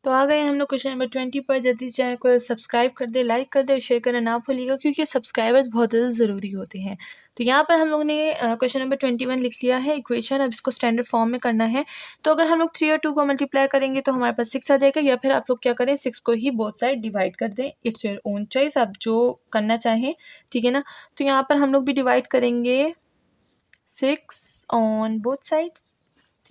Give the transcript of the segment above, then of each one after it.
तो आ गए हम लोग क्वेश्चन नंबर 20 पर। जल्दी से चैनल को सब्सक्राइब कर दे, लाइक कर दे और शेयर करना ना भूलिएगा क्योंकि सब्सक्राइबर्स बहुत ज़्यादा ज़रूरी होते हैं। तो यहाँ पर हम लोग ने क्वेश्चन नंबर 21 लिख लिया है इक्वेशन। अब इसको स्टैंडर्ड फॉर्म में करना है। तो अगर हम लोग 3 और 2 को मल्टीप्लाई करेंगे तो हमारे पास 6 आ जाएगा, या फिर आप लोग क्या करें 6 को ही बोथ साइड डिवाइड कर दें। इट्स योर ओन चॉइस, आप जो करना चाहें, ठीक है ना। तो यहाँ पर हम लोग भी डिवाइड करेंगे 6 ऑन बोथ साइड्स।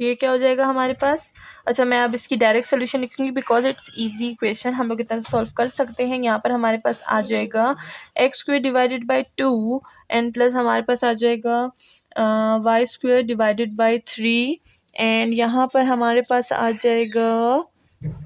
तो ये क्या हो जाएगा हमारे पास। अच्छा, मैं अब इसकी डायरेक्ट सोल्यूशन लिखूंगी बिकॉज इट्स इजी इक्वेशन, हम लोग इतना सॉल्व कर सकते हैं। यहाँ पर हमारे पास आ जाएगा x² divided by 2 and plus हमारे पास आ जाएगा y² डिवाइडेड बाई 3 एंड यहाँ पर हमारे पास आ जाएगा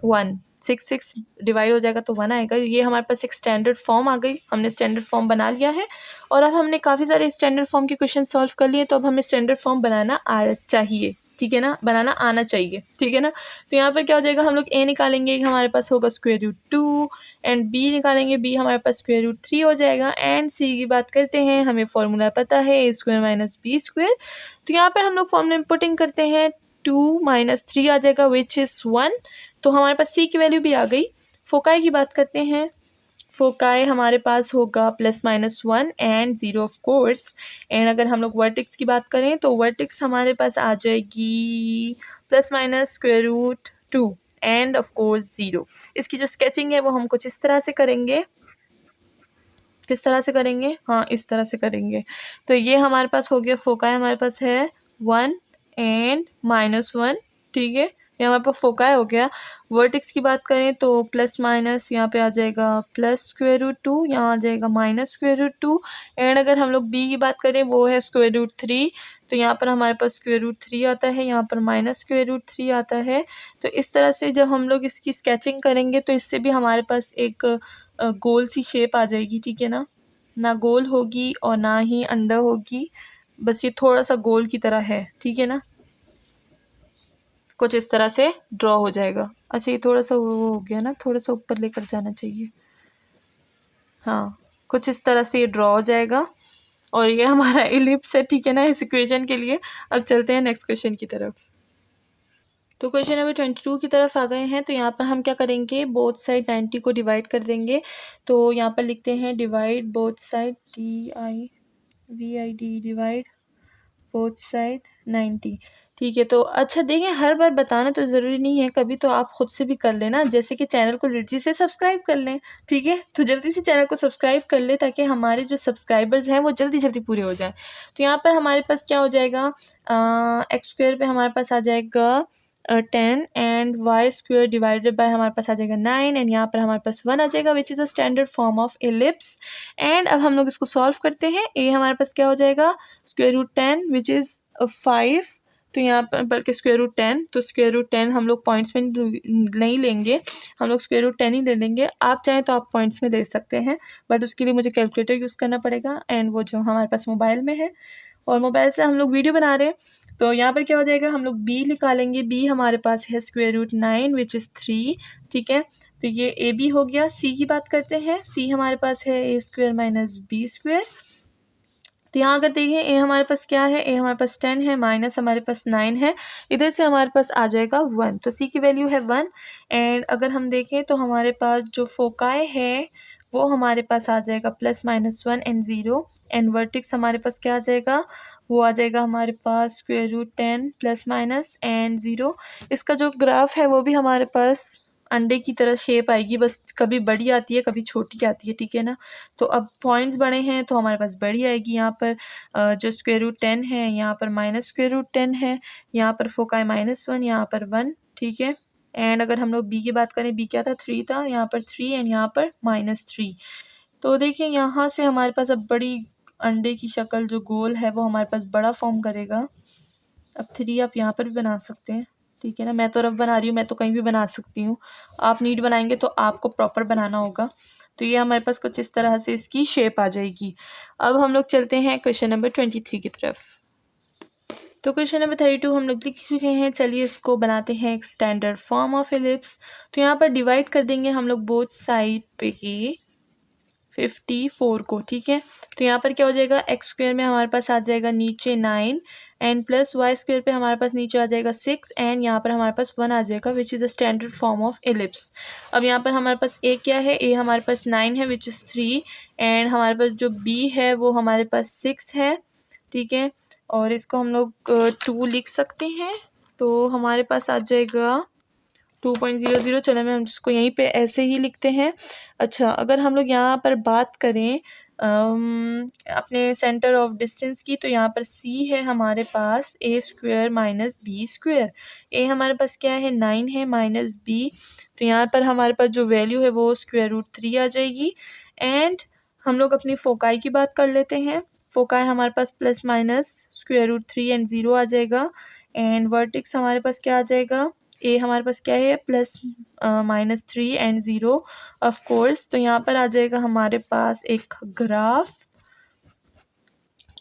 1। 6 डिवाइड हो जाएगा तो 1 आएगा। ये हमारे पास एक स्टैंडर्ड फॉर्म आ गई, हमने स्टैंडर्ड फॉर्म बना लिया है। और अब हमने काफ़ी सारे स्टैंडर्ड फॉर्म के क्वेश्चन सॉल्व कर लिए, तो अब हमें स्टैंडर्ड फॉर्म बनाना चाहिए, ठीक है ना, बनाना आना चाहिए, ठीक है ना। तो यहाँ पर क्या हो जाएगा, हम लोग a निकालेंगे, हमारे पास होगा √2 एंड b निकालेंगे, b हमारे पास √3 हो जाएगा। एंड c की बात करते हैं, हमें फॉर्मूला पता है a² - b²। तो यहाँ पर हम लोग फॉर्मूला में पुटिंग करते हैं, 2 - 3 आ जाएगा विच इज़ 1। तो हमारे पास c की वैल्यू भी आ गई। फोकाई की बात करते हैं, फोकाई हमारे पास होगा +-1 एंड 0 ऑफ कोर्स। एंड अगर हम लोग वर्टेक्स की बात करें तो वर्टेक्स हमारे पास आ जाएगी ±√2 एंड ऑफ कोर्स 0। इसकी जो स्केचिंग है वो हम कुछ इस तरह से करेंगे। किस तरह से करेंगे, हाँ इस तरह से करेंगे। तो ये हमारे पास हो गया, फोकाई हमारे पास है 1 एंड -1, ठीक है, ये हमारे पास फोकाई हो गया। वर्टेक्स की बात करें तो प्लस माइनस यहाँ पे आ जाएगा +√2, यहाँ आ जाएगा -√2। एंड अगर हम लोग बी की बात करें वो है √3, तो यहाँ पर हमारे पास √3 आता है, यहाँ पर -√3 आता है। तो इस तरह से जब हम लोग इसकी स्केचिंग करेंगे तो इससे भी हमारे पास एक गोल सी शेप आ जाएगी, ठीक है ना गोल होगी और ना ही अंडा होगी, बस ये थोड़ा सा गोल की तरह है, ठीक है ना, कुछ इस तरह से ड्रॉ हो जाएगा। अच्छा, ये थोड़ा सा वो हो गया ना, थोड़ा सा ऊपर लेकर जाना चाहिए, हाँ कुछ इस तरह से ये ड्रॉ हो जाएगा। और ये हमारा इलिप्स है, ठीक है ना, इस इक्वेशन के लिए। अब चलते हैं नेक्स्ट क्वेश्चन की तरफ। तो क्वेश्चन नंबर 22 की तरफ आ गए हैं। तो यहाँ पर हम क्या करेंगे, बोथ साइड 90 को डिवाइड कर देंगे। तो यहाँ पर लिखते हैं divide both side, DIVID, divide both side 90, ठीक है। तो अच्छा देखिए, हर बार बताना तो ज़रूरी नहीं है, कभी तो आप खुद से भी कर लेना, जैसे कि चैनल को जल्दी से सब्सक्राइब कर लें, ठीक है। तो जल्दी से चैनल को सब्सक्राइब कर ले ताकि हमारे जो सब्सक्राइबर्स हैं वो जल्दी जल्दी पूरे हो जाएं। तो यहाँ पर हमारे पास क्या हो जाएगा, x² पे हमारे पास आ जाएगा 10 एंड y² डिवाइडेड बाय हमारे पास आ जाएगा 9 एंड यहाँ पर हमारे पास 1 आ जाएगा which is a standard form of ellipse. And अब हम लोग इसको सॉल्व करते हैं। a हमारे पास क्या हो जाएगा, √10 विच इज़ 5। तो यहाँ पर बल्कि √10, तो √10 हम लोग पॉइंट्स में नहीं लेंगे, हम लोग √10 ही ले लेंगे। आप चाहें तो आप पॉइंट्स में दे सकते हैं, बट उसके लिए मुझे कैलकुलेटर यूज़ करना पड़ेगा एंड वो जो हमारे पास मोबाइल में है, और मोबाइल से हम लोग वीडियो बना रहे हैं। तो यहाँ पर क्या हो जाएगा, हम लोग b निकालेंगे, b हमारे पास है √9 विच इज़ 3, ठीक है। तो ये ab हो गया। c की बात करते हैं, c हमारे पास है a² - b²। तो यहाँ अगर देखिए a हमारे पास क्या है, a हमारे पास 10 है, माइनस हमारे पास 9 है, इधर से हमारे पास आ जाएगा 1, तो c की वैल्यू है 1। एंड अगर हम देखें तो हमारे पास जो फोकाई है वो हमारे पास आ जाएगा +-1 एंड 0 एंड वर्टेक्स हमारे पास क्या आ जाएगा, वो आ जाएगा हमारे पास √10 +- एंड 0। इसका जो ग्राफ है वो भी हमारे पास अंडे की तरह शेप आएगी, बस कभी बड़ी आती है कभी छोटी आती है, ठीक है ना। तो अब पॉइंट्स बड़े हैं तो हमारे पास बड़ी आएगी। यहाँ पर जो √10 है, यहाँ पर -√10 है, यहाँ पर फोकाई -1, यहाँ पर 1, ठीक है। एंड अगर हम लोग b की बात करें, b क्या था, 3 था, यहाँ पर 3 एंड यहाँ पर -3। तो देखिए यहाँ से हमारे पास अब बड़ी अंडे की शक्ल जो गोल है वो हमारे पास बड़ा फॉर्म करेगा। अब 3 आप यहाँ पर भी बना सकते हैं, ठीक है ना, मैं तो रफ बना रही हूँ, मैं तो कहीं भी बना सकती हूँ, आप नीट बनाएंगे तो आपको प्रॉपर बनाना होगा। तो ये हमारे पास कुछ इस तरह से इसकी शेप आ जाएगी। अब हम लोग चलते हैं क्वेश्चन नंबर 23 की तरफ। तो क्वेश्चन नंबर 32 हम लोग लिख चुके हैं, चलिए इसको बनाते हैं एक स्टैंडर्ड फॉर्म ऑफ एलिप्स। तो यहाँ पर डिवाइड कर देंगे हम लोग बोथ साइड पे की 54 को, ठीक है। तो यहाँ पर क्या हो जाएगा, x² में हमारे पास आ जाएगा नीचे 9 एंड प्लस वाई स्क्वायर पे हमारे पास नीचे आ जाएगा 6 एंड यहाँ पर हमारे पास 1 आ जाएगा which is a standard form of ellipse. अब यहाँ पर हमारे पास ए क्या है, ए हमारे पास 9 है विच इज़ 3 एंड हमारे पास जो बी है वो हमारे पास 6 है, ठीक है। और इसको हम लोग 2 लिख सकते हैं, तो हमारे पास आ जाएगा 2.00। चलो मैं हम इसको यहीं पे ऐसे ही लिखते हैं। अच्छा, अगर हम लोग यहाँ पर बात करें अपने सेंटर ऑफ डिस्टेंस की, तो यहाँ पर सी है हमारे पास ए स्क्वायर माइनस बी स्क्वायर। ए हमारे पास क्या है 9 है माइनस बी, तो यहाँ पर हमारे पास जो वैल्यू है वो √3 आ जाएगी। एंड हम लोग अपनी फोकाई की बात कर लेते हैं। फोकाई हमारे पास प्लस माइनस √3 एंड 0 आ जाएगा। एंड वर्टेक्स हमारे पास क्या आ जाएगा, ए हमारे पास क्या है प्लस -3 एंड 0 ऑफ कोर्स। तो यहाँ पर आ जाएगा हमारे पास एक ग्राफ,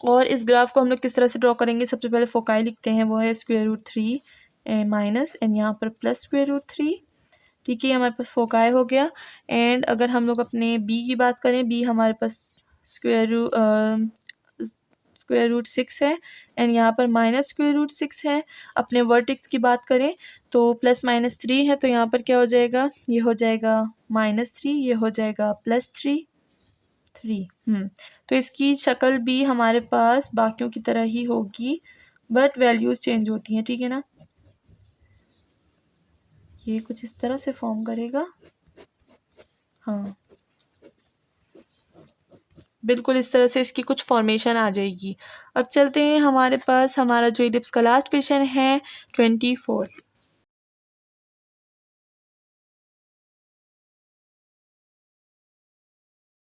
और इस ग्राफ को हम लोग किस तरह से ड्रॉ करेंगे, सबसे पहले फोकाई लिखते हैं, वो है √3 माइनस एंड यहाँ पर प्लस √3, ठीक है। हमारे पास फोकाई हो गया। एंड अगर हम लोग अपने बी की बात करें, बी हमारे पास √6 है एंड यहाँ पर -√6 है। अपने वर्टेक्स की बात करें तो प्लस -3 है, तो यहाँ पर क्या हो जाएगा, ये हो जाएगा -3, ये हो जाएगा +3 तो इसकी शक्ल भी हमारे पास बाकियों की तरह ही होगी, बट वैल्यूज़ चेंज होती हैं, ठीक है ना। ये कुछ इस तरह से फॉर्म करेगा, हाँ बिल्कुल इस तरह से इसकी कुछ फॉर्मेशन आ जाएगी। अब चलते हैं हमारे पास हमारा जो इलिप्स का लास्ट क्वेश्चन है 24।